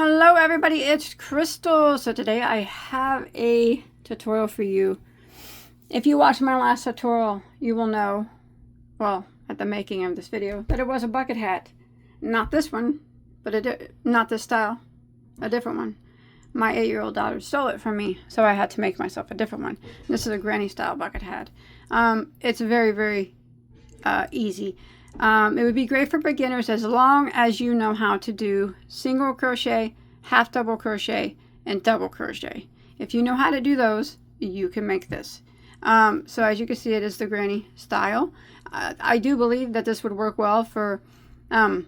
Hello everybody, it's Crystal. So today I have a tutorial for you. If you watched my last tutorial, you will know, well, at the making of this video, that it was a bucket hat. Not this one, but not this style, a different one. My 8-year-old daughter stole it from me, so I had to make myself a different one. This is a granny style bucket hat. It's very easy. It would be great for beginners as long as you know how to do single crochet, half double crochet, and double crochet. If you know how to do those, you can make this. So as you can see, it is the granny style. I do believe that this would work well for, man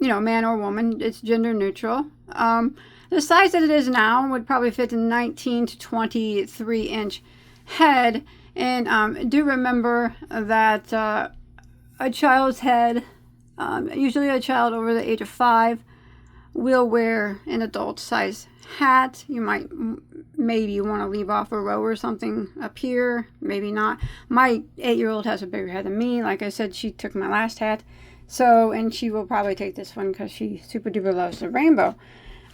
or woman. It's gender neutral. The size that it is now would probably fit in 19 to 23 inch head. And do remember that a child's head, usually a child over the age of 5, will wear an adult size hat. You might maybe want to leave off a row or something up here, maybe not. My 8-year-old has a bigger head than me. Like I said, she took my last hat, and she will probably take this one because she super duper loves the rainbow.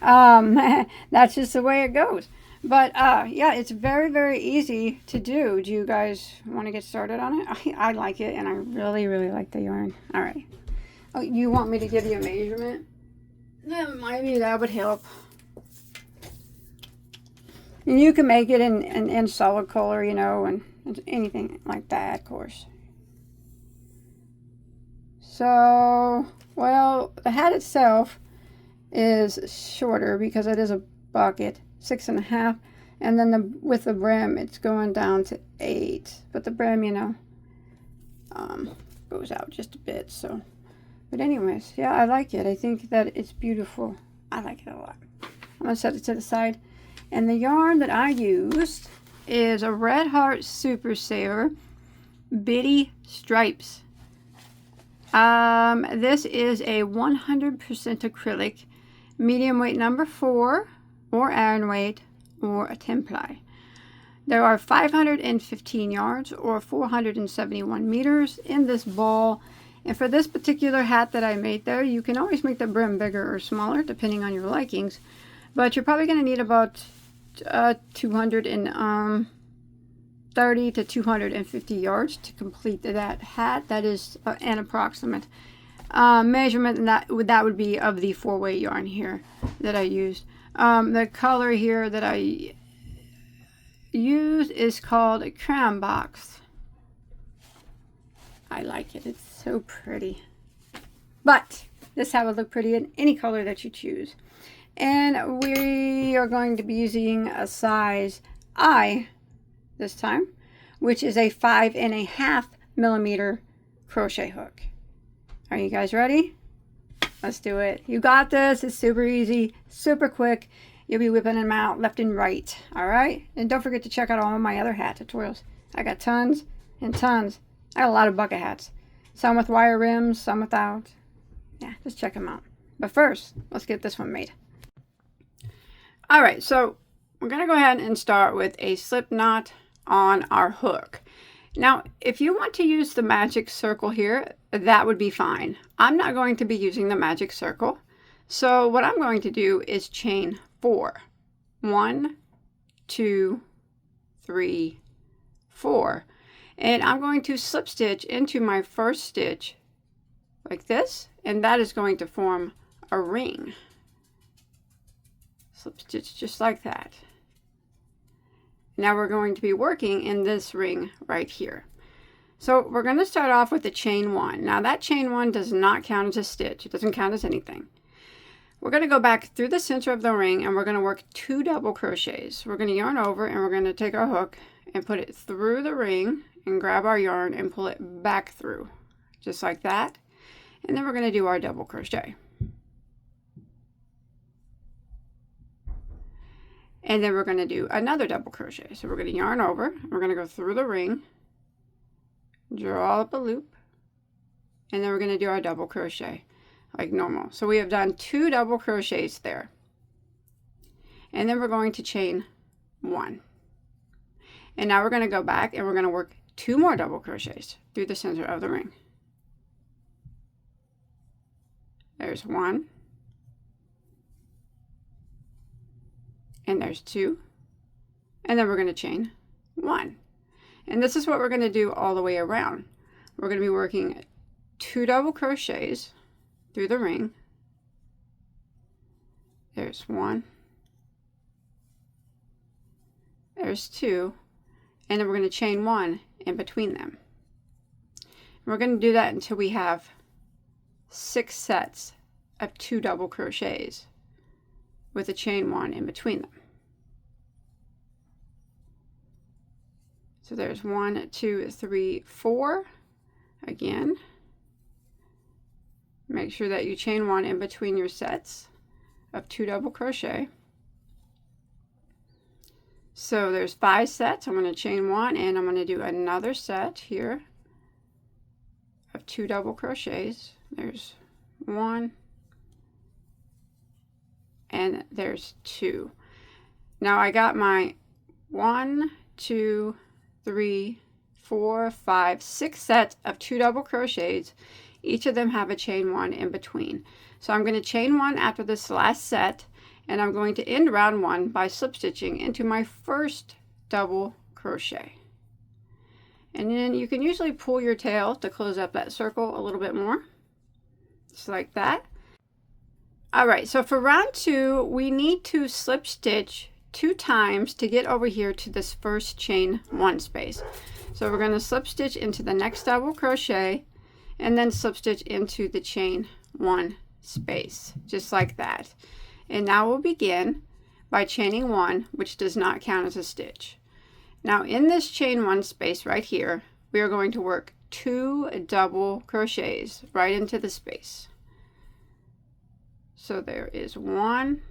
That's just the way it goes. But yeah, it's very easy to do. Do you guys want to get started on it? I like it, and I really like the yarn. All right. Oh, you want me to give you a measurement? Maybe that would help. And you can make it in solid color, and anything like that, of course. So, well, the hat itself is shorter because it is a bucket. 6.5, and then with the brim it's going down to 8, but the brim goes out just a bit. So, but anyways, yeah, I like it. I think that it's beautiful. I like it a lot. I'm gonna set it to the side, and the yarn that I used is a Red Heart Super Saver Bitty Stripes. This is a 100% acrylic, medium weight number 4, or iron weight, or a 10 ply. There are 515 yards or 471 meters in this ball. And for this particular hat that I made there, you can always make the brim bigger or smaller depending on your likings, but you're probably going to need about 230 to 250 yards to complete that hat. That is an approximate measurement, and that would be of the 4-way yarn here that I used. The color here that I use is called a Cram Box. I like it. It's so pretty. But this hat would look pretty in any color that you choose. And we are going to be using a size I this time, which is a 5.5 millimeter crochet hook. Are you guys ready? Let's do it. You got this. It's super easy, super quick. You'll be whipping them out left and right. All right? And don't forget to check out all of my other hat tutorials. I got tons and tons. I got a lot of bucket hats. Some with wire rims, some without. Yeah, just check them out. But first, let's get this one made. All right, so we're going to go ahead and start with a slip knot on our hook. Now, if you want to use the magic circle here, that would be fine. I'm not going to be using the magic circle. So what I'm going to do is chain 4. 1, 2, 3, 4. And I'm going to slip stitch into my first stitch like this, and that is going to form a ring. Slip stitch just like that. Now we're going to be working in this ring right here. So we're going to start off with the chain 1. Now that chain 1 does not count as a stitch. It doesn't count as anything. We're going to go back through the center of the ring, and we're going to work 2 double crochets. We're going to yarn over, and we're going to take our hook and put it through the ring and grab our yarn and pull it back through, just like that. And then we're going to do our double crochet. And then we're going to do another double crochet. So we're going to yarn over, we're going to go through the ring, draw up a loop, and then we're going to do our double crochet like normal. So we have done 2 double crochets there. And then we're going to chain 1. And now we're going to go back and we're going to work 2 more double crochets through the center of the ring. There's 1. and there's 2, and then we're going to chain 1. And this is what we're going to do all the way around. We're going to be working 2 double crochets through the ring. There's 1, there's 2, and then we're going to chain 1 in between them. We're going to do that until we have 6 sets of 2 double crochets with a chain 1 in between them. So there's 1, 2, 3, 4. Again, make sure that you chain 1 in between your sets of 2 double crochet. So there's 5 sets. I'm going to chain 1, and I'm going to do another set here of 2 double crochets. There's 1, and there's 2. Now I got my 1, 2, 3, 4, 5, 6 sets of 2 double crochets. Each of them have a chain 1 in between. So I'm going to chain 1 after this last set, and I'm going to end round 1 by slip stitching into my first double crochet. And then you can usually pull your tail to close up that circle a little bit more, just like that. Alright, so for round 2, we need to slip stitch 2 times to get over here to this first chain 1 space. So we're going to slip stitch into the next double crochet and then slip stitch into the chain 1 space, just like that. And now we'll begin by chaining 1, which does not count as a stitch. Now in this chain 1 space right here, we are going to work 2 double crochets right into the space. So there is 1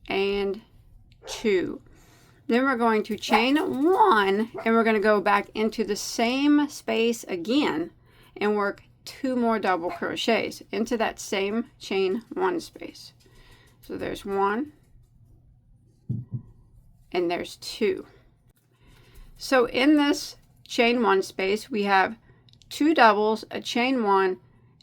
and 2. Then we're going to chain 1, and we're going to go back into the same space again and work 2 more double crochets into that same chain 1 space. So there's 1 and there's 2. So in this chain 1 space, we have 2 doubles, a chain 1,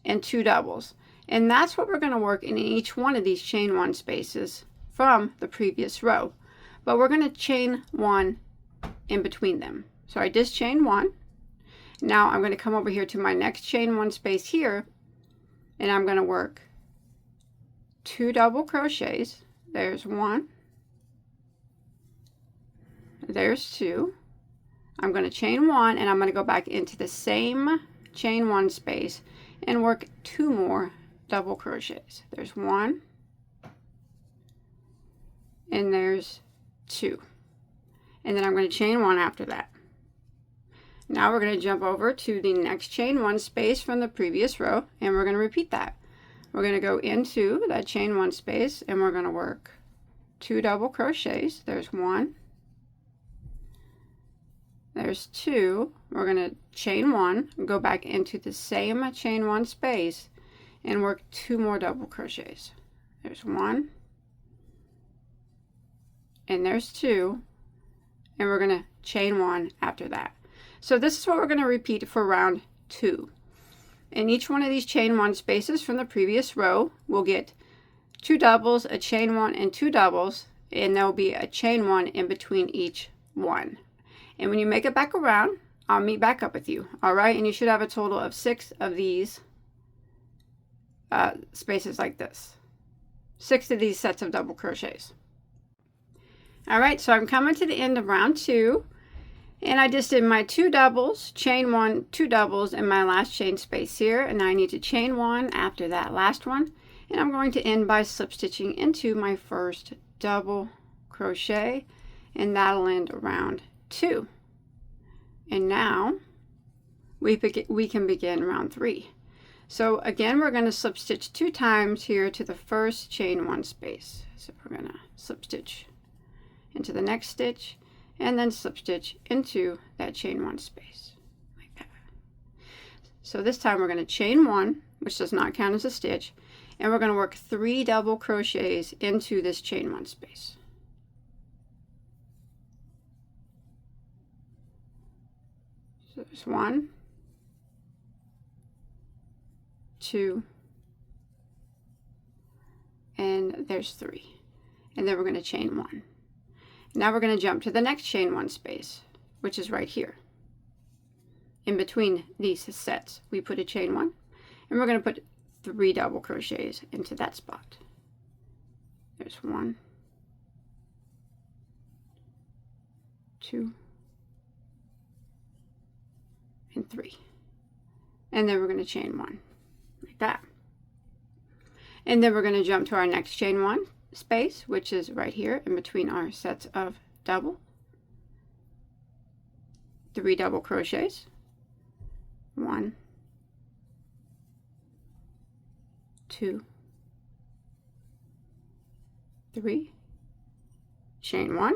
and 2 doubles. And that's what we're going to work in each one of these chain 1 spaces from the previous row. But we're going to chain 1 in between them. So I just chained 1. Now I'm going to come over here to my next chain 1 space here, and I'm going to work 2 double crochets. There's 1. There's 2. I'm going to chain 1, and I'm going to go back into the same chain 1 space and work 2 more double crochets. There's 1, and there's 2. And then I'm going to chain 1 after that. Now we're going to jump over to the next chain 1 space from the previous row, and we're going to repeat that. We're going to go into that chain 1 space, and we're going to work 2 double crochets. There's 1. There's 2. We're going to chain 1, go back into the same chain 1 space, and work 2 more double crochets. There's 1, and there's 2, and we're going to chain 1 after that. So this is what we're going to repeat for round 2. In each one of these chain 1 spaces from the previous row, we'll get 2 doubles, a chain 1, and 2 doubles, and there will be a chain 1 in between each one. And when you make it back around, I'll meet back up with you. All right, and you should have a total of 6 of these spaces like this. 6 of these sets of double crochets. All right, so I'm coming to the end of round 2, and I just did my 2 doubles, chain 1, 2 doubles in my last chain space here, and I need to chain 1 after that last one, and I'm going to end by slip stitching into my first double crochet, and that'll end round 2. And now we can begin round 3. So again, we're going to slip stitch 2 times here to the first chain 1 space. So we're going to slip stitch into the next stitch, and then slip stitch into that chain 1 space, like that. So this time we're going to chain 1, which does not count as a stitch, and we're going to work 3 double crochets into this chain 1 space. So there's 1, 2, and there's 3. and then we're going to chain 1. Now we're going to jump to the next chain 1 space, which is right here. In between these sets, we put a chain 1, and we're going to put 3 double crochets into that spot. There's 1, 2, and 3. And then we're going to chain 1 like that. And then we're going to jump to our next chain 1 space, which is right here in between our sets of double. 3 double crochets. 1, 2, 3, chain 1,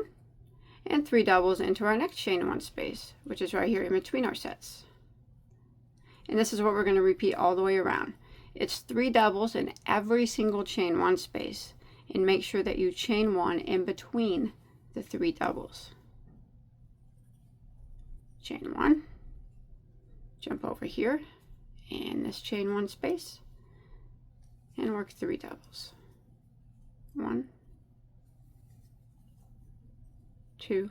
and 3 doubles into our next chain 1 space, which is right here in between our sets. And this is what we're going to repeat all the way around. It's 3 doubles in every single chain 1 space, and make sure that you chain 1 in between the 3 doubles. Chain 1, jump over here in this chain 1 space, and work 3 doubles. 1, 2,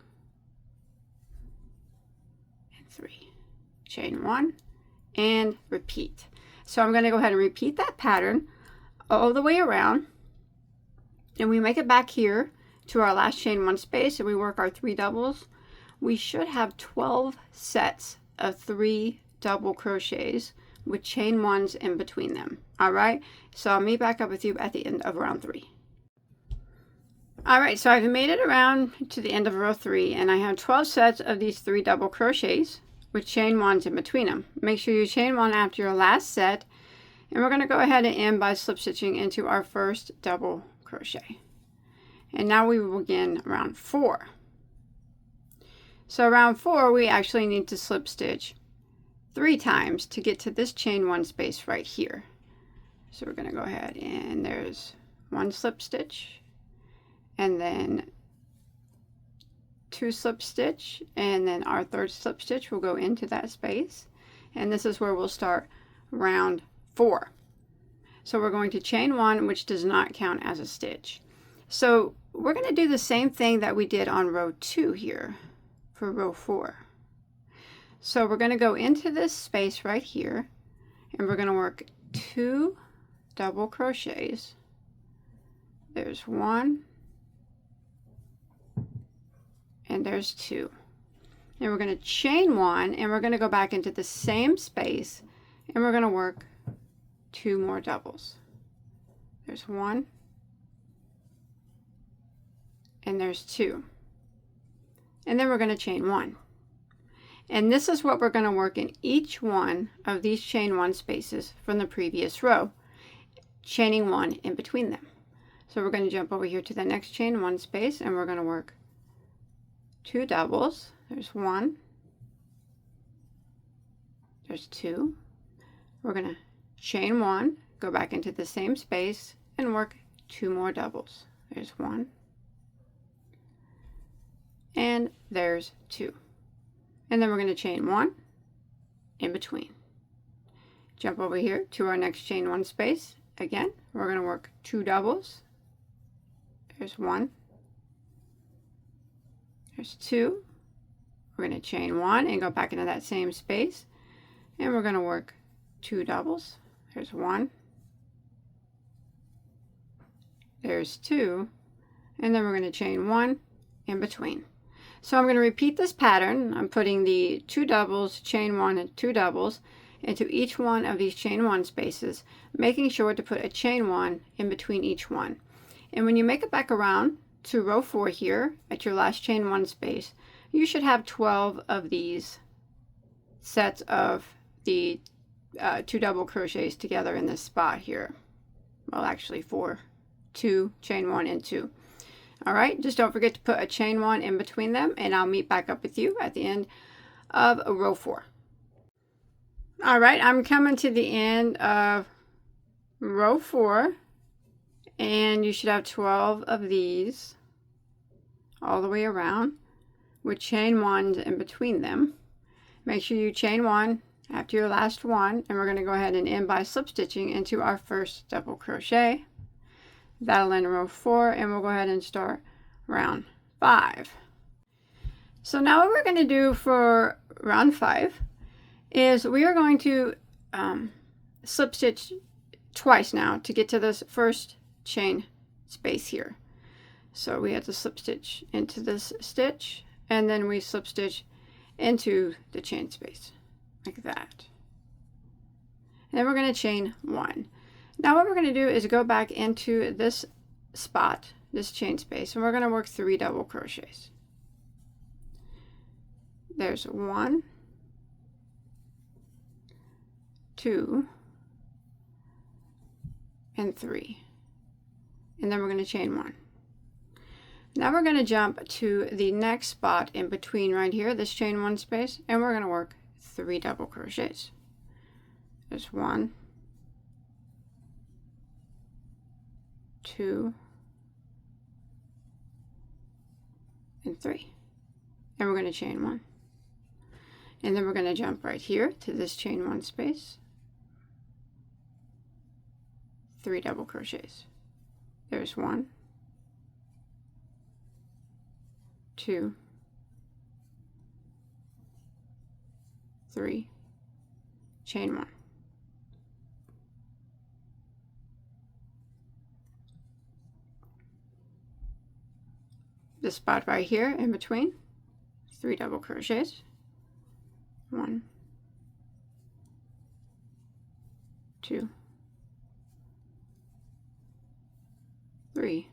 and 3. Chain 1 and repeat. So I'm going to go ahead and repeat that pattern all the way around, and we make it back here to our last chain 1 space, and we work our 3 doubles. We should have 12 sets of 3 double crochets with chain 1s in between them. All right, so I'll meet back up with you at the end of round 3. All right, so I've made it around to the end of row 3, and I have 12 sets of these 3 double crochets with chain 1s in between them. Make sure you chain 1 after your last set, and we're going to go ahead and end by slip stitching into our first double crochet. And now we will begin round 4. So round 4, we actually need to slip stitch 3 times to get to this chain 1 space right here. So we're going to go ahead, and there's 1 slip stitch, and then 2 slip stitch, and then our 3rd slip stitch will go into that space, and this is where we'll start round 4. So we're going to chain 1, which does not count as a stitch. So we're going to do the same thing that we did on row 2 here for row 4. So we're going to go into this space right here, and we're going to work 2 double crochets. There's 1, and there's 2. And we're going to chain 1, and we're going to go back into the same space, and we're going to work 2 more doubles. There's 1, and there's 2. And then we're going to chain 1. And this is what we're going to work in each one of these chain 1 spaces from the previous row, chaining 1 in between them. So we're going to jump over here to the next chain 1 space, and we're going to work 2 doubles. There's 1, there's 2. We're going to chain 1, go back into the same space, and work 2 more doubles. There's 1, and there's 2. And then we're going to chain 1 in between. Jump over here to our next chain 1 space. Again, we're going to work 2 doubles. There's 1, there's 2. We're going to chain 1 and go back into that same space, and we're going to work 2 doubles. There's 1, there's 2, and then we're going to chain 1 in between. So I'm going to repeat this pattern. I'm putting the 2 doubles, chain 1, and 2 doubles into each one of these chain 1 spaces, making sure to put a chain 1 in between each one. And when you make it back around to row 4 here at your last chain 1 space, you should have 12 of these sets of the 2 double crochets together in this spot here. Well, actually 4, 2, chain 1, and 2. All right, just don't forget to put a chain 1 in between them, and I'll meet back up with you at the end of row 4. All right, I'm coming to the end of row 4, and you should have 12 of these all the way around with chain 1s in between them. Make sure you chain 1 after your last one, and we're going to go ahead and end by slip stitching into our first double crochet. That'll end row 4, and we'll go ahead and start round 5. So now what we're going to do for round 5 is we are going to slip stitch twice now to get to this first chain space here. So we have to slip stitch into this stitch, and then we slip stitch into the chain space like that. And then we're going to chain 1. Now what we're going to do is go back into this spot, this chain space, and we're going to work 3 double crochets. There's 1, 2, and 3. And then we're going to chain 1. Now we're going to jump to the next spot in between right here, this chain 1 space, and we're going to work 3 double crochets. There's 1, 2, and 3. And we're going to chain 1. And then we're going to jump right here to this chain 1 space, 3 double crochets. There's 1, 2, 3, chain 1. This spot right here in between, 3 double crochets. 1, 2, 3.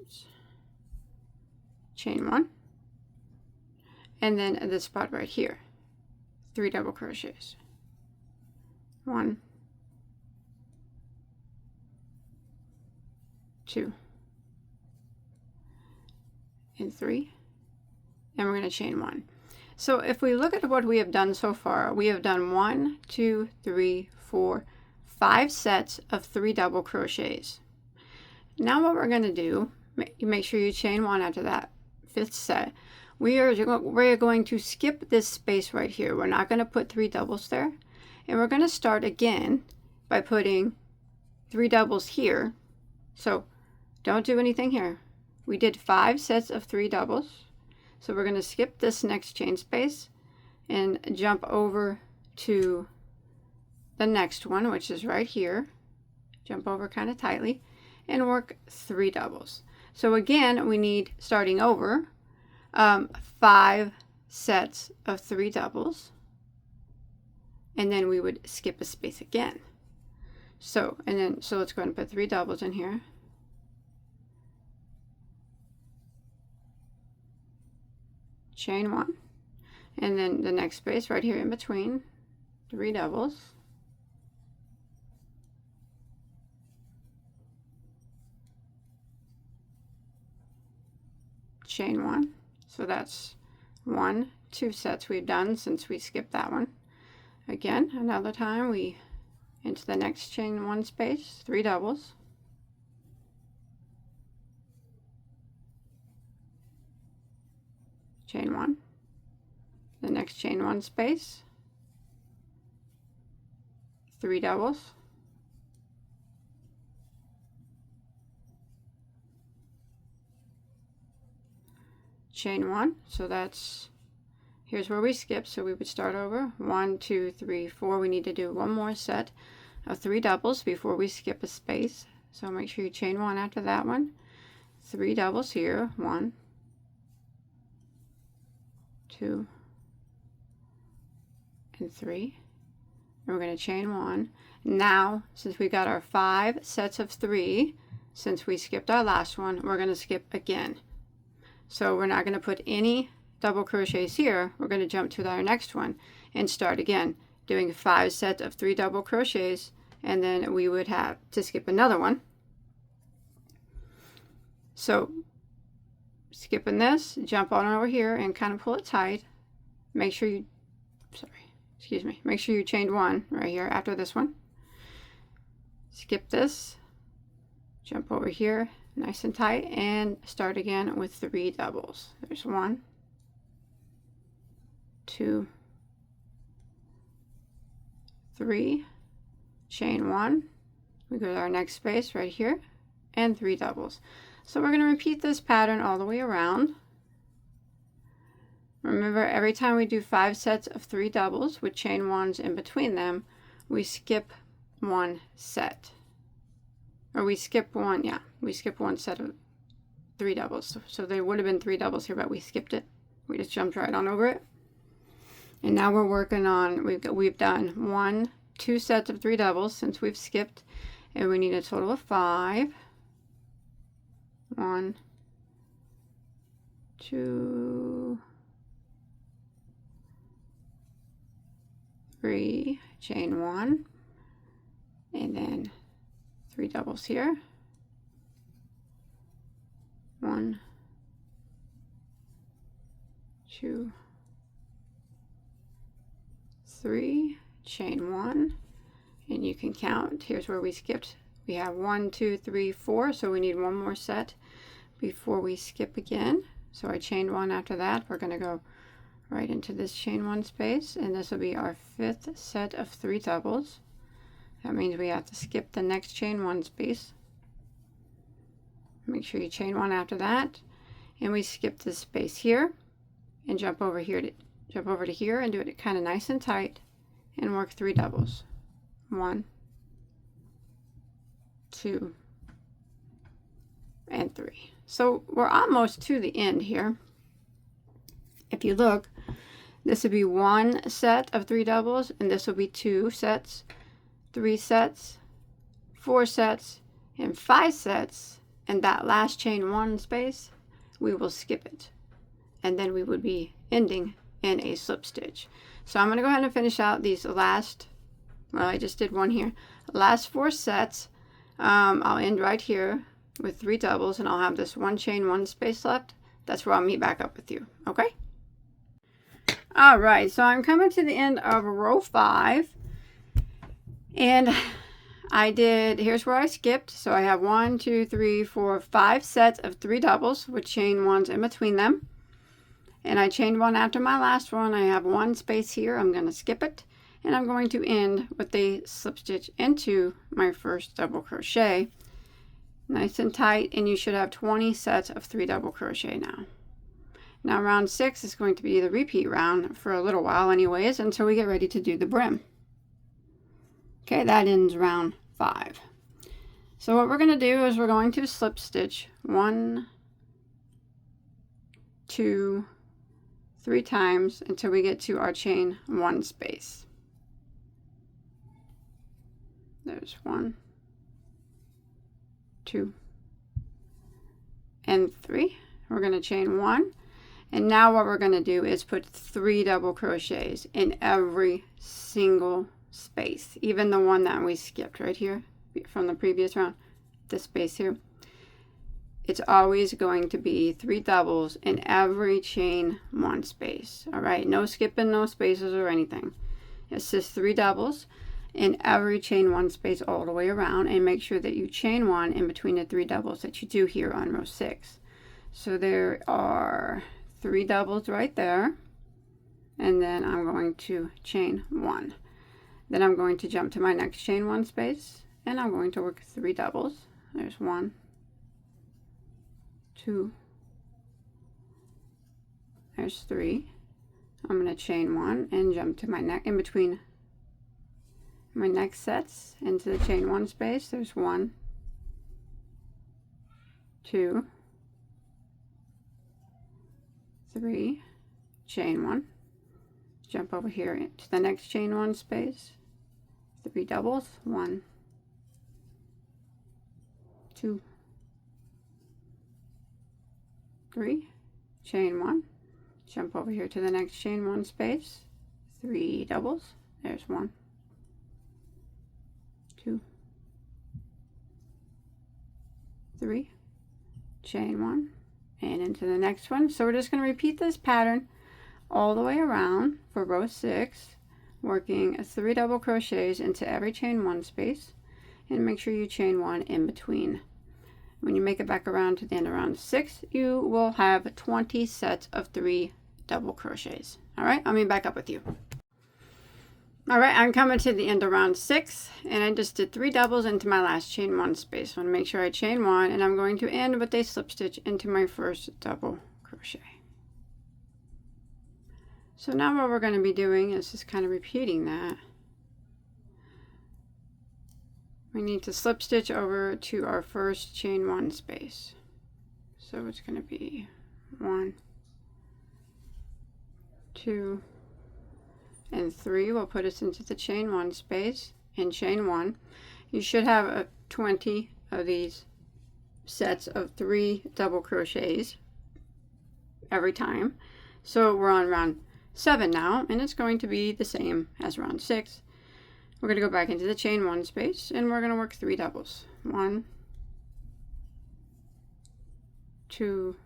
Oops. Chain 1. And then this spot right here, 3 double crochets. 1, 2, and 3. And we're going to chain 1. So if we look at what we have done so far, we have done 1, 2, 3, 4, 5 sets of 3 double crochets. Now what we're going to do, make sure you chain 1 after that 5th set. We're going to skip this space right here. We're not going to put 3 doubles there. And we're going to start again by putting 3 doubles here. So don't do anything here. We did 5 sets of 3 doubles. So we're going to skip this next chain space and jump over to the next one, which is right here. Jump over kind of tightly and work 3 doubles. So again, we need, starting over, 5 sets of 3 doubles, and then we would skip a space again. So let's go ahead and put 3 doubles in here. Chain 1, and then the next space right here in between, 3 doubles, chain 1. So that's 1, 2 sets we've done since we skipped that one. Again, another time we into the next chain 1 space, 3 doubles, chain 1, the next chain 1 space, 3 doubles, chain 1. So that's, here's where we skip, so we would start over. 1, 2, 3, 4. We need to do 1 more set of 3 doubles before we skip a space. So make sure you chain 1 after that one. 3 doubles here, 1, 2, and 3. And we're going to chain 1. Now, since we got our 5 sets of 3, since we skipped our last one, we're going to skip again. So we're not going to put any double crochets here. We're going to jump to our next one and start again, doing 5 sets of 3 double crochets, and then we would have to skip another one. So skipping this, jump on over here and kind of pull it tight. Make sure you, make sure you chained 1 right here after this one. Skip this, jump over here nice and tight, and start again with 3 doubles. There's 1, 2, 3, chain 1, we go to our next space right here and 3 doubles. So we're going to repeat this pattern all the way around. Remember, every time we do 5 sets of 3 doubles with chain 1s in between them, we skip 1 set. Or we skip one, yeah, we skip 1 set of 3 doubles. So there would have been 3 doubles here, but we skipped it. We just jumped right on over it. And now we're working on, we've done 2 sets of 3 doubles since we've skipped, and we need a total of 5. 1, 2, 3, chain 1, and then 3 doubles here. 1, 2, 3, chain 1, and you can count. Here's where we skipped. We have 1, 2, 3, 4, so we need 1 more set before we skip again. So I chained 1 after that. We're going to go right into this chain 1 space, and this will be our 5th set of 3 doubles. That means we have to skip the next chain 1 space. Make sure you chain 1 after that, and we skip this space here and jump over here to here and do it kind of nice and tight and work 3 doubles. 1, 2, and 3. So we're almost to the end here. If you look, this would be 1 set of 3 doubles, and this will be 2 sets, 3 sets, 4 sets, and 5 sets, and that last chain 1 space, we will skip it, and then we would be ending in a slip stitch. So I'm going to go ahead and finish out these last, well, I just did 1 here, last 4 sets. I'll end right here with 3 doubles, and I'll have this 1 chain 1 space left. That's where I'll meet back up with you. Okay? All right, so I'm coming to the end of row 5, and here's where I skipped. So I have 1, 2, 3, 4, 5 sets of 3 doubles with chain 1s in between them, and I chained 1 after my last one. I have 1 space here. I'm going to skip it, and I'm going to end with a slip stitch into my first double crochet, nice and tight, and you should have 20 sets of 3 double crochet now. Now round 6 is going to be the repeat round for a little while anyways, until we get ready to do the brim. Okay, that ends round 5. So what we're going to do is we're going to slip stitch 1, 2, 3 times until we get to our chain 1 space. There's 1, 2, and 3. We're going to chain 1. And now what we're going to do is put 3 double crochets in every single space, even the one that we skipped right here from the previous round, this space here. It's always going to be 3 doubles in every chain 1 space. All right, no skipping, no spaces or anything. It's just 3 doubles in every chain 1 space all the way around, and make sure that you chain 1 in between the 3 doubles that you do here on row 6. So there are 3 doubles right there, and then I'm going to chain 1. Then I'm going to jump to my next chain 1 space, and I'm going to work 3 doubles. There's 1, 2, there's 3. I'm going to chain 1 and jump to my next, in between my next sets into the chain 1 space. There's 1, 2, 3, chain 1, jump over here into the next chain 1 space, 3 doubles, 1, 2, 3, chain 1, jump over here to the next chain 1 space, 3 doubles, there's 1, 2, 3, chain 1, and into the next one. So we're just going to repeat this pattern all the way around for row 6, working 3 double crochets into every chain 1 space, and make sure you chain 1 in between. When you make it back around to the end of round 6, you will have 20 sets of 3 double crochets. All right, I'll meet back up with you. All right, I'm coming to the end of round 6, and I just did 3 doubles into my last chain 1 space. I want to make sure I chain 1, and I'm going to end with a slip stitch into my first double crochet. So now what we're going to be doing is just kind of repeating that. We need to slip stitch over to our first chain 1 space. So it's going to be 1, 2, and 3 will put us into the chain 1 space and chain 1. You should have 20 of these sets of 3 double crochets every time. So we're on round 7 now, and it's going to be the same as round 6. We're going to go back into the chain 1 space, and we're going to work 3 doubles. 1, 2,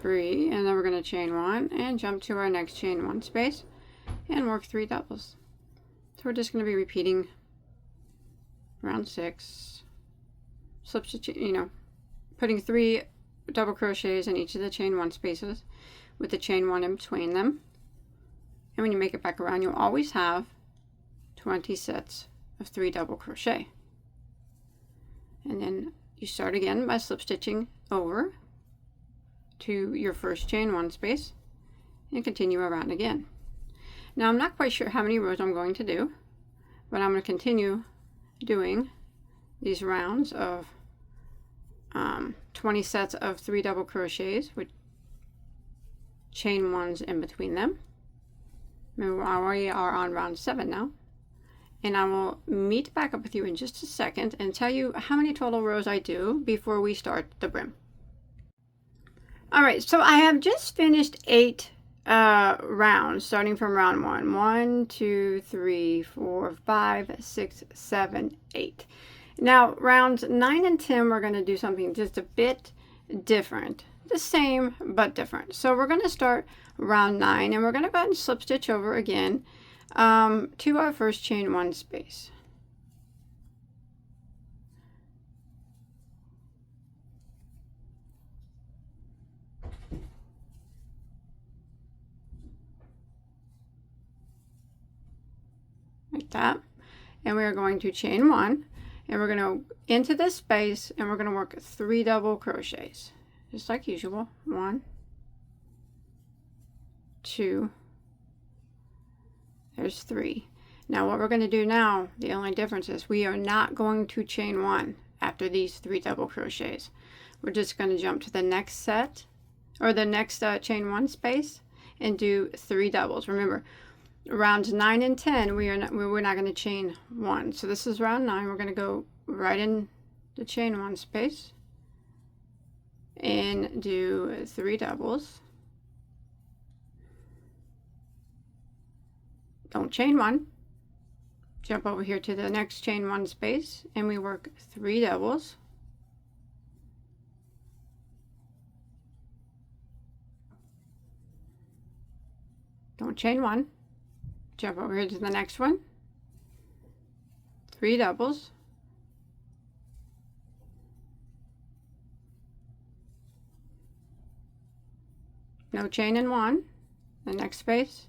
3, and then we're going to chain 1 and jump to our next chain 1 space and work 3 doubles. So we're just going to be repeating round 6, slip stitch, putting 3 double crochets in each of the chain 1 spaces with the chain 1 in between them. And when you make it back around, you'll always have 20 sets of 3 double crochet. And then you start again by slip stitching over to your first chain 1 space and continue around again. Now I'm not quite sure how many rows I'm going to do, but I'm going to continue doing these rounds of 20 sets of 3 double crochets with chain 1s in between them. Remember, we are on round 7 now, and I will meet back up with you in just a second and tell you how many total rows I do before we start the brim. Alright, so I have just finished 8 rounds, starting from round 1. 1, 2, 3, 4, 5, 6, 7, 8. Now, rounds 9 and 10, we're going to do something just a bit different. The same, but different. So we're going to start round 9, and we're going to go ahead and slip stitch over again to our first chain 1 space. Like that. And we are going to chain 1, and we're going to into this space, and we're going to work 3 double crochets just like usual. 1, 2, there's 3. Now what we're going to do now, the only difference is we are not going to chain 1 after these 3 double crochets. We're just going to jump to the next set, or the next chain 1 space, and do 3 doubles. Remember, rounds 9 and 10, we're not going to chain 1. So this is round 9. We're going to go right in the chain 1 space and do 3 doubles. Don't chain 1. Jump over here to the next chain 1 space, and we work 3 doubles. Don't chain 1. Jump over here to the next one. 3 doubles. No chain in 1. The next space.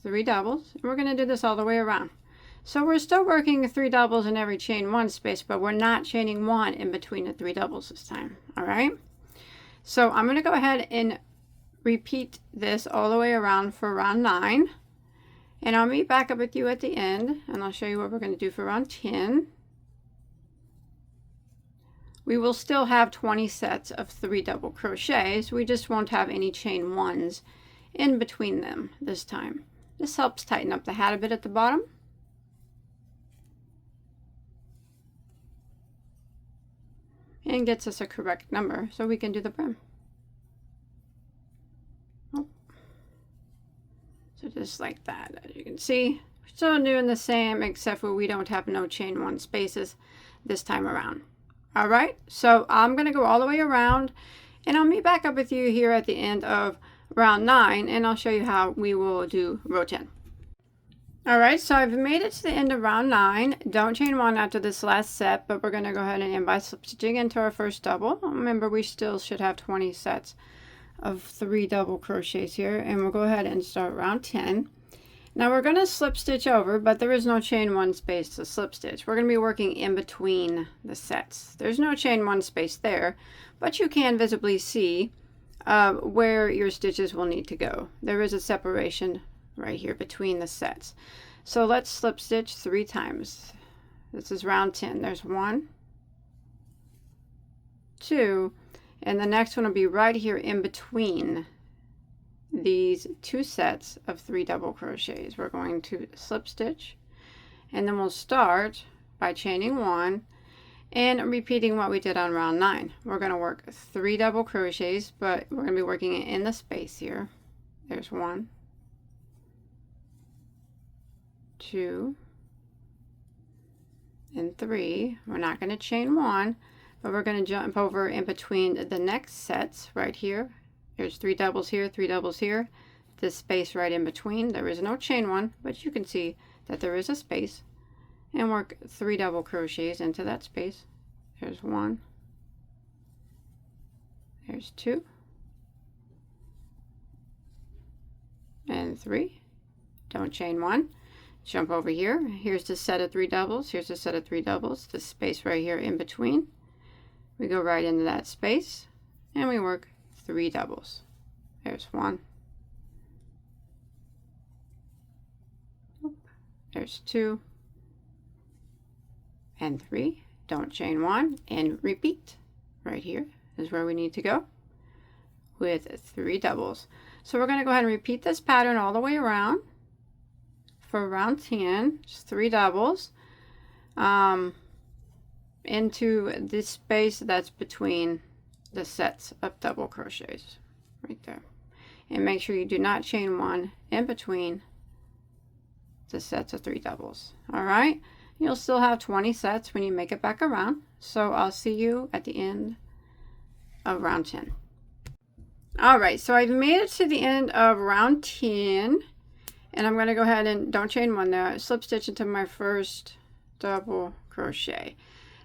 3 doubles. And we're going to do this all the way around. So we're still working 3 doubles in every chain 1 space, but we're not chaining 1 in between the 3 doubles this time. All right. So I'm going to go ahead and repeat this all the way around for round 9. And I'll meet back up with you at the end, and I'll show you what we're going to do for round 10. We will still have 20 sets of 3 double crochets. We just won't have any chain 1s in between them this time. This helps tighten up the hat a bit at the bottom. And gets us a correct number so we can do the brim. So just like that, as you can see, we're still doing the same, except for we don't have no chain 1 spaces this time around. All right, so I'm going to go all the way around, and I'll meet back up with you here at the end of round 9, and I'll show you how we will do row 10. All right, so I've made it to the end of round 9. Don't chain 1 after this last set, but we're going to go ahead and end by slip stitching into our first double. Remember, we still should have 20 sets of 3 double crochets here, and we'll go ahead and start round 10. Now we're going to slip stitch over, but there is no chain 1 space to slip stitch. We're going to be working in between the sets. There's no chain 1 space there, but you can visibly see where your stitches will need to go. There is a separation right here between the sets. So let's slip stitch 3 times. This is round 10. There's 1, 2, and the next one will be right here in between these 2 sets of 3 double crochets. We're going to slip stitch, and then we'll start by chaining 1 and repeating what we did on round 9. We're going to work 3 double crochets, but we're going to be working it in the space here. There's 1, 2, and 3. We're not going to chain 1, but we're going to jump over in between the next sets right here. There's 3 doubles here, 3 doubles here. This space right in between, there is no chain 1, but you can see that there is a space, and work 3 double crochets into that space. There's 1, there's 2, and 3. Don't chain 1. Jump over here. Here's the set of 3 doubles. Here's the set of 3 doubles. The space right here in between. We go right into that space, and we work 3 doubles. There's 1. There's 2 and 3. Don't chain 1 and repeat. Right here is where we need to go with 3 doubles. So we're going to go ahead and repeat this pattern all the way around for round 10. Just 3 doubles into this space that's between the sets of double crochets right there, and make sure you do not chain 1 in between the sets of 3 doubles. All right, you'll still have 20 sets when you make it back around, so I'll see you at the end of round 10. All right, so I've made it to the end of round 10, and I'm going to go ahead and don't chain 1 there, slip stitch into my first double crochet.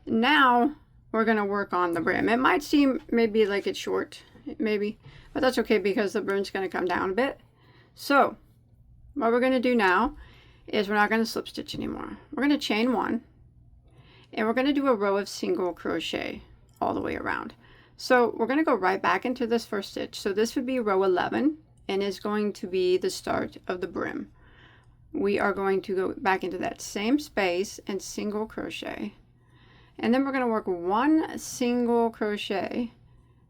Now we're going to work on the brim. It might seem maybe like it's short, maybe, but that's okay because the brim's going to come down a bit. So what we're going to do now is we're not going to slip stitch anymore. We're going to chain 1, and we're going to do a row of single crochet all the way around. So we're going to go right back into this first stitch. So this would be row 11 and is going to be the start of the brim. We are going to go back into that same space and single crochet. And then we're going to work 1 single crochet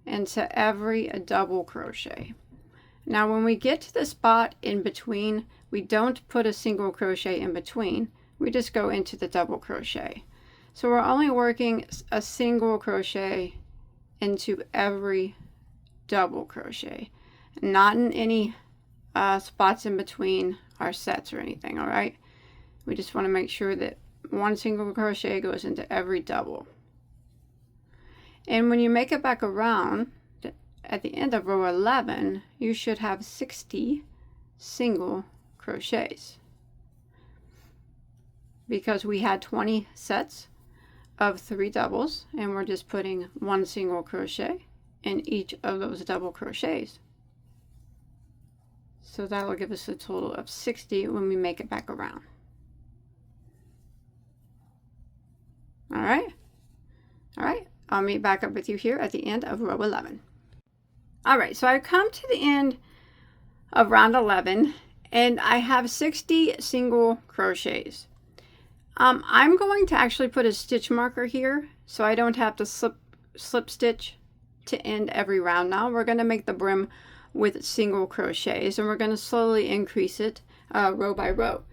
into every double crochet. Now when we get to the spot in between, we don't put a single crochet in between. We just go into the double crochet. So we're only working a single crochet into every double crochet, not in any spots in between our sets or anything. All right, we just want to make sure that 1 single crochet goes into every double. And when you make it back around at the end of row 11, you should have 60 single crochets, because we had 20 sets of 3 doubles, and we're just putting 1 single crochet in each of those double crochets. So that will give us a total of 60 when we make it back around. All right, I'll meet back up with you here at the end of row 11. All right, so I've come to the end of round 11, and I have 60 single crochets. I'm going to actually put a stitch marker here so I don't have to slip stitch to end every round. Now we're going to make the brim with single crochets, and we're going to slowly increase it row by row.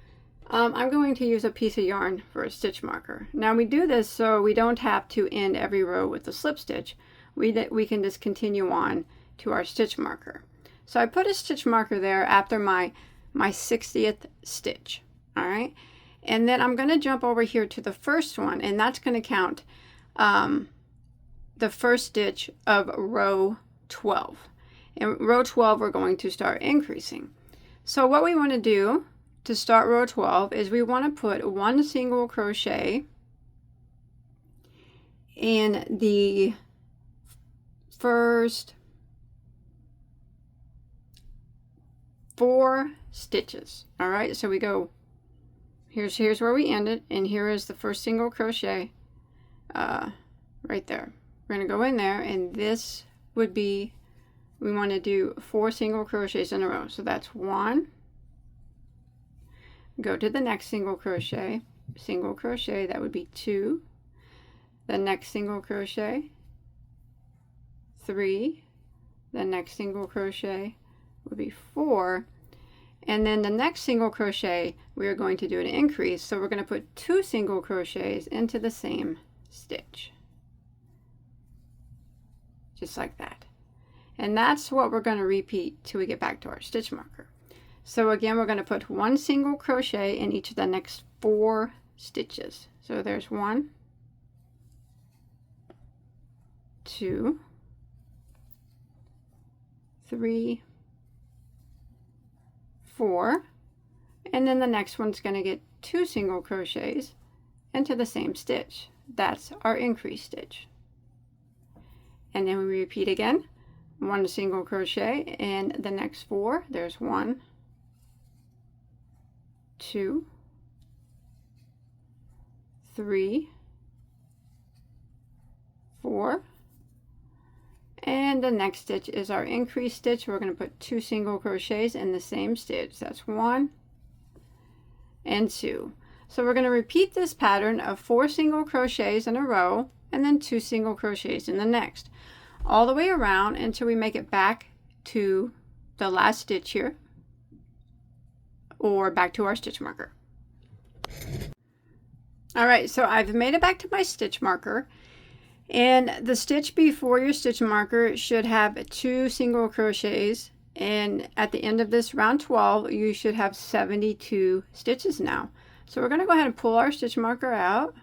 I'm going to use a piece of yarn for a stitch marker. Now we do this so we don't have to end every row with a slip stitch. We can just continue on to our stitch marker. So I put a stitch marker there after my 60th stitch. All right, and then I'm going to jump over here to the first one, and that's going to count the first stitch of row 12. In row 12 we're going to start increasing. So what we want to do to start row 12 is we want to put 1 single crochet in the first 4 stitches. All right, so we go, here's where we ended, and here is the first single crochet right there. We're going to go in there, and this would be, we want to do 4 single crochets in a row. So that's 1, go to the next single crochet, that would be 2, the next single crochet, 3, the next single crochet would be 4, and then the next single crochet we are going to do an increase, so we're going to put 2 single crochets into the same stitch, just like that. And that's what we're going to repeat till we get back to our stitch marker. So again, we're going to put 1 single crochet in each of the next 4 stitches. So there's 1, 2, 3, 4, and then the next one's going to get 2 single crochets into the same stitch. That's our increase stitch. And then we repeat again, 1 single crochet in the next 4. There's 1, 2, 3, 4, and the next stitch is our increase stitch. We're going to put 2 single crochets in the same stitch. That's 1 and 2. So we're going to repeat this pattern of 4 single crochets in a row and then 2 single crochets in the next, all the way around until we make it back to the last stitch here, or back to our stitch marker. All right, so I've made it back to my stitch marker, and the stitch before your stitch marker should have 2 single crochets, and at the end of this round 12 you should have 72 stitches now. So we're going to go ahead and pull our stitch marker out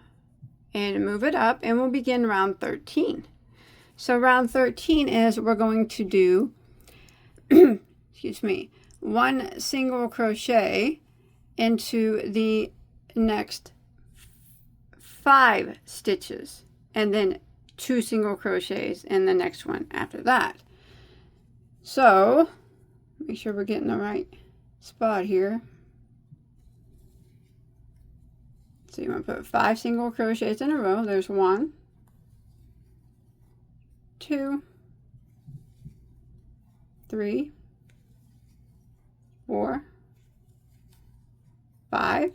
and move it up, and we'll begin round 13. So round 13 is we're going to do excuse me, 1 single crochet into the next 5 stitches, and then 2 single crochets in the next one after that. So make sure we're getting the right spot here. So you want to put 5 single crochets in a row. There's 1, 2, 3, 4, 5,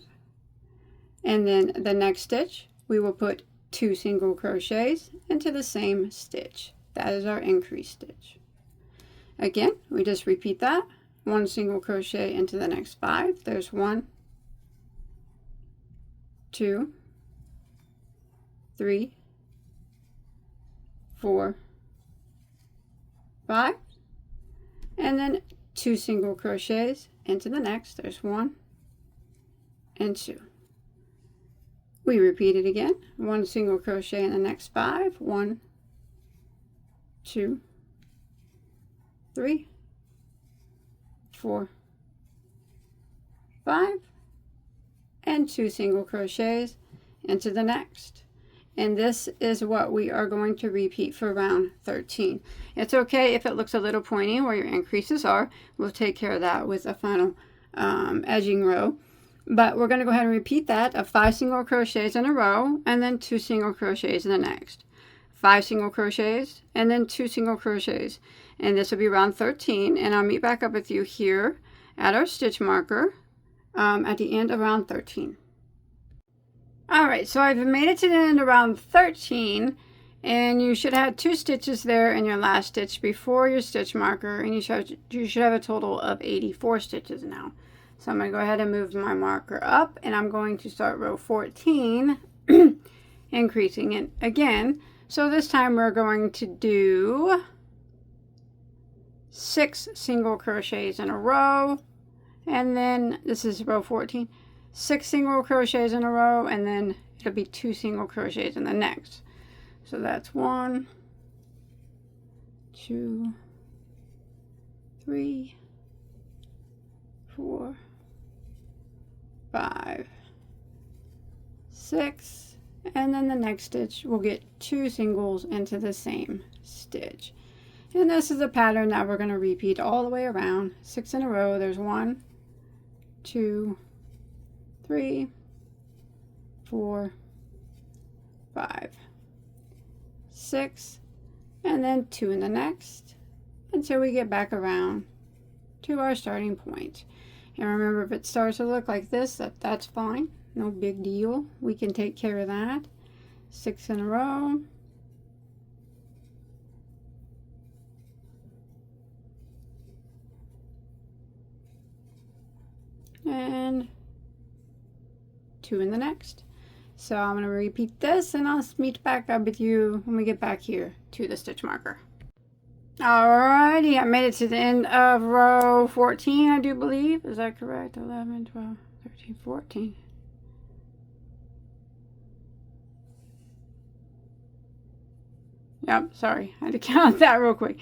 and then the next stitch we will put 2 single crochets into the same stitch. That is our increase stitch. Again, we just repeat that, 1 single crochet into the next 5. There's 1, 2, 3, 4, 5, and then 2 single crochets into the next. There's 1 and 2. We repeat it again, 1 single crochet in the next 5. 1, 2, 3, 4, 5, and 2 single crochets into the next. And this is what we are going to repeat for round 13. It's okay if it looks a little pointy where your increases are. We'll take care of that with a final edging row. But we're going to go ahead and repeat that of 5 single crochets in a row, and then 2 single crochets in the next. 5 single crochets, and then 2 single crochets. And this will be round 13, and I'll meet back up with you here at our stitch marker at the end of round 13. Alright, so I've made it to the end of round 13, and you should have 2 stitches there in your last stitch before your stitch marker, and you should have a total of 84 stitches now. So I'm going to go ahead and move my marker up, and I'm going to start row 14, increasing it again. So this time we're going to do 6 single crochets in a row, and then this is row 14, 6 single crochets in a row, and then it'll be 2 single crochets in the next. So that's 1, 2, 3, 4, 5, 6, and then the next stitch we'll get 2 singles into the same stitch. And this is a pattern that we're going to repeat all the way around. 6 in a row. There's 1, 2, 3, 4, 5, 6, and then 2 in the next until we get back around to our starting point. And remember, if it starts to look like this, that's fine. No big deal. We can take care of that. 6 in a row. And 2 in the next. So I'm going to repeat this, and I'll meet back up with you when we get back here to the stitch marker. Alrighty, I made it to the end of row 14, I do believe. Is that correct? 11, 12, 13, 14. Yep, sorry, I had to count that real quick.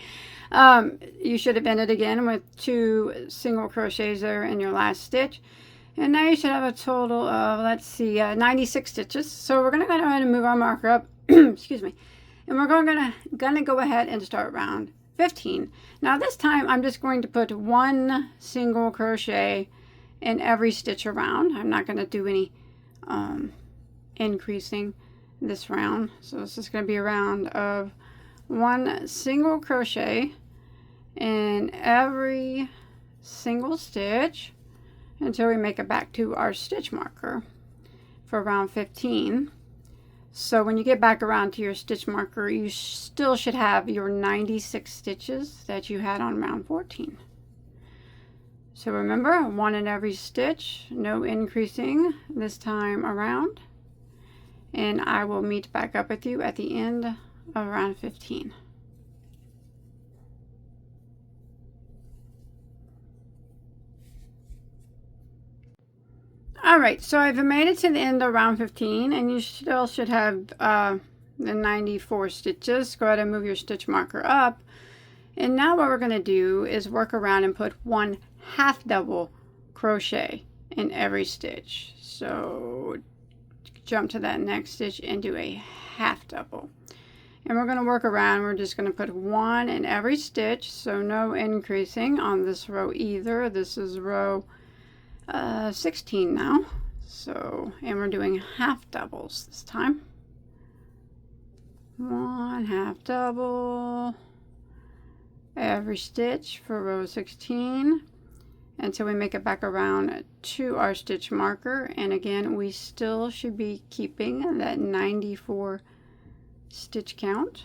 You should have ended again with 2 single crochets there in your last stitch. And now you should have a total of, let's see, 96 stitches. So we're going to go ahead and move our marker up, excuse me. And we're gonna go ahead and start round 15. Now this time I'm just going to put 1 single crochet in every stitch around. I'm not going to do any increasing this round. So it's just going to be a round of 1 single crochet in every single stitch until we make it back to our stitch marker for round 15. So when you get back around to your stitch marker, you still should have your 96 stitches that you had on round 14. So remember, 1 in every stitch, no increasing this time around. And I will meet back up with you at the end of round 15. Alright, so I've made it to the end of round 15, and you still should have the 94 stitches. Go ahead and move your stitch marker up. And now what we're going to do is work around and put 1 half double crochet in every stitch. So jump to that next stitch and do a half double. And we're going to work around. We're just going to put 1 in every stitch, so no increasing on this row either. This is row 16 now. So, and we're doing half doubles this time. 1 half double every stitch for row 16 until we make it back around to our stitch marker. And again, we still should be keeping that 94 stitch count.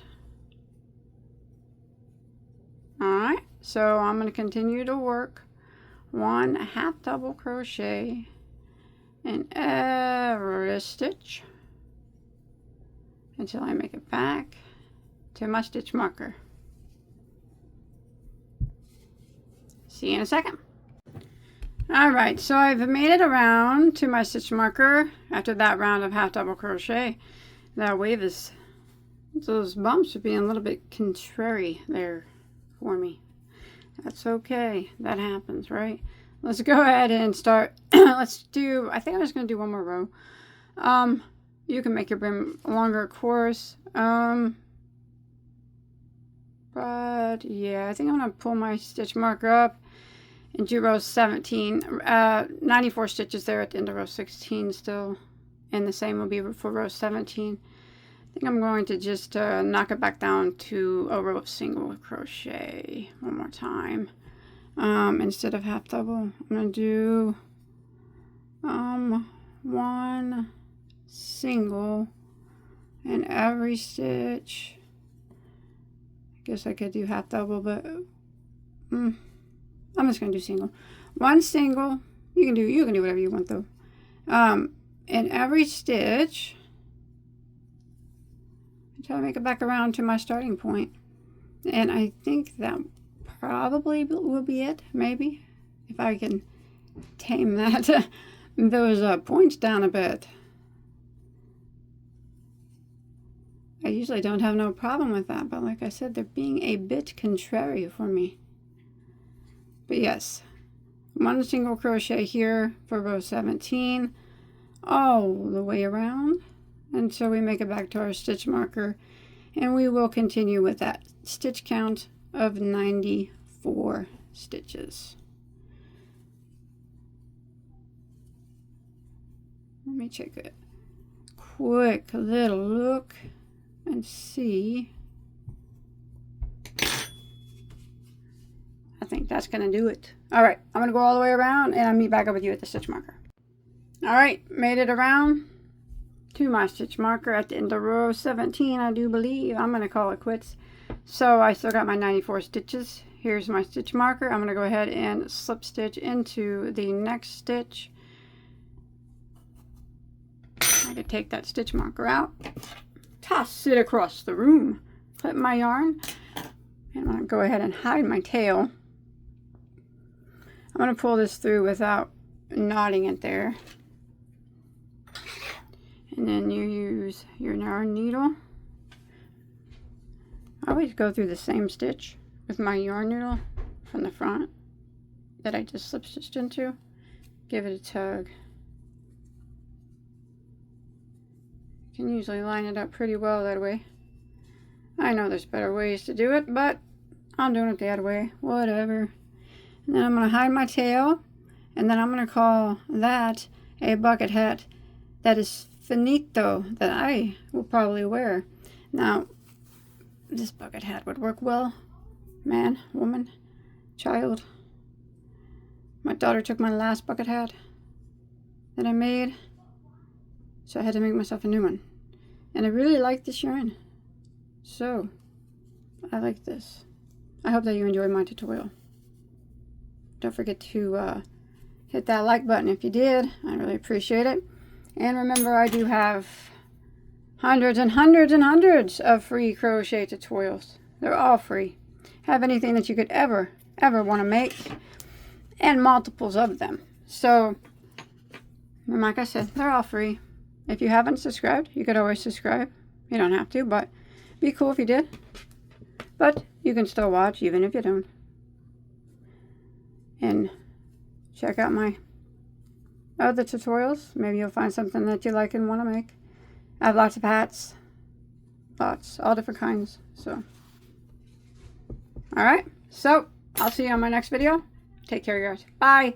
Alright, so I'm going to continue to work 1 half double crochet in every stitch until I make it back to my stitch marker. See you in a second. Alright, so I've made it around to my stitch marker after that round of half double crochet. That wave is, those bumps are being a little bit contrary there for me. That's okay. That happens, right? Let's go ahead and start. Let's do, I think I'm just going to do 1 more row. You can make your brim longer, of course. But yeah, I think I'm going to pull my stitch marker up and do row 17. 94 stitches there at the end of row 16 still. And the same will be for row 17. I think I'm going to just knock it back down to a row of single crochet one more time. Instead of half double, I'm going to do 1 single in every stitch. I guess I could do half double, but I'm just going to do single. 1 single. You can do whatever you want though. In every stitch until I make it back around to my starting point. And I think that probably will be it, maybe, if I can tame that those points down a bit. I usually don't have no problem with that, but like I said, they're being a bit contrary for me. But yes, 1 single crochet here for row 17 all the way around until we make it back to our stitch marker, and we will continue with that stitch count of 94 stitches. Let me take a quick little look and see. I think that's going to do it. All right, I'm going to go all the way around and I'll meet back up with you at the stitch marker. All right, made it around to my stitch marker at the end of row 17, I do believe. I'm going to call it quits. So I still got my 94 stitches. Here's my stitch marker. I'm going to go ahead and slip stitch into the next stitch. I could take that stitch marker out, toss it across the room, clip my yarn, and I'm going to go ahead and hide my tail. I'm going to pull this through without knotting it there. And then you use your yarn needle. I always go through the same stitch with my yarn needle from the front that I just slip stitched into. Give it a tug. You can usually line it up pretty well that way. I know there's better ways to do it, but I'm doing it that way. Whatever. And then I'm going to hide my tail, and then I'm going to call that a bucket hat that is finito, that I will probably wear. Now, this bucket hat would work well. Man, woman, child. My daughter took my last bucket hat that I made, so I had to make myself a new one. And I really like this yarn, so I like this. I hope that you enjoyed my tutorial. Don't forget to hit that like button if you did. I really appreciate it. And remember, I do have hundreds and hundreds and hundreds of free crochet tutorials. They're all free. Have anything that you could ever want to make, and multiples of them. So, like I said, they're all free. If you haven't subscribed, you could always subscribe. You don't have to, but it'd be cool if you did. But you can still watch even if you don't. And check out my other tutorials. Maybe you'll find something that you like and want to make. I have lots of hats. Lots. All different kinds. So. Alright. So, I'll see you on my next video. Take care, guys. Bye.